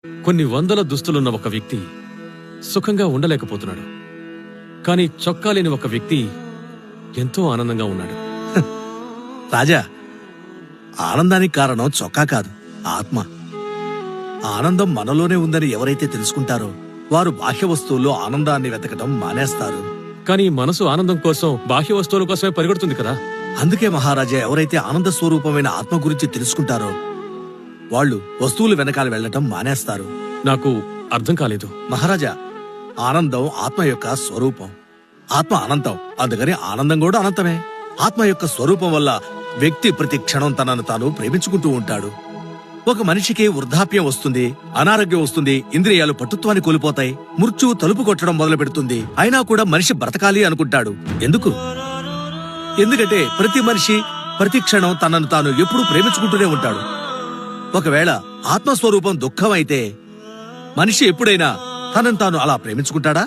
కొన్ని వందల దుస్తులున్న ఒక వ్యక్తి సుఖంగా ఉండలేకపోతున్నాడు. కానీ చొక్కా లేని ఒక వ్యక్తి ఎంతో ఆనందంగా ఉన్నాడు. రాజా, ఆనందానికి కారణం చొక్కా కాదు, ఆత్మ. ఆనందం మనలోనే ఉందని ఎవరైతే తెలుసుకుంటారో వారు బాహ్య వస్తువుల్లో ఆనందాన్ని వెతకటం మానేస్తారు. కానీ మనసు ఆనందం కోసం బాహ్య వస్తువుల కోసమే పరిగెడుతుంది కదా. అందుకే మహారాజా, ఎవరైతే ఆనంద స్వరూపమైన ఆత్మ గురించి తెలుసుకుంటారో వాళ్ళు వస్తువులు వెనకాల వెళ్లటం మానేస్తారు. నాకు అర్థం కాలేదు. మహారాజా, ఆనందం ఆత్మ యొక్క స్వరూపం. ఆత్మ అనంతం, అందుకని ఆనందం కూడా అనంతమే. ఆత్మ యొక్క స్వరూపం వల్ల వ్యక్తి ప్రతి క్షణం తనను తాను ప్రేమించుకుంటూ ఉంటాడు. ఒక మనిషికి వృద్ధాప్యం వస్తుంది, అనారోగ్యం వస్తుంది, ఇంద్రియాలు పటుత్వాన్ని కోల్పోతాయి, మృత్యువు తలుపు కొట్టడం మొదలు పెడుతుంది. అయినా కూడా మనిషి బ్రతకాలి అనుకుంటాడు. ఎందుకంటే ప్రతి మనిషి ప్రతి క్షణం తనను తాను ఎప్పుడూ ప్రేమించుకుంటూనే ఉంటాడు. ఒకవేళ ఆత్మస్వరూపం దుఃఖం అయితే మనిషి ఎప్పుడైనా తనను తాను అలా ప్రేమించుకుంటాడా?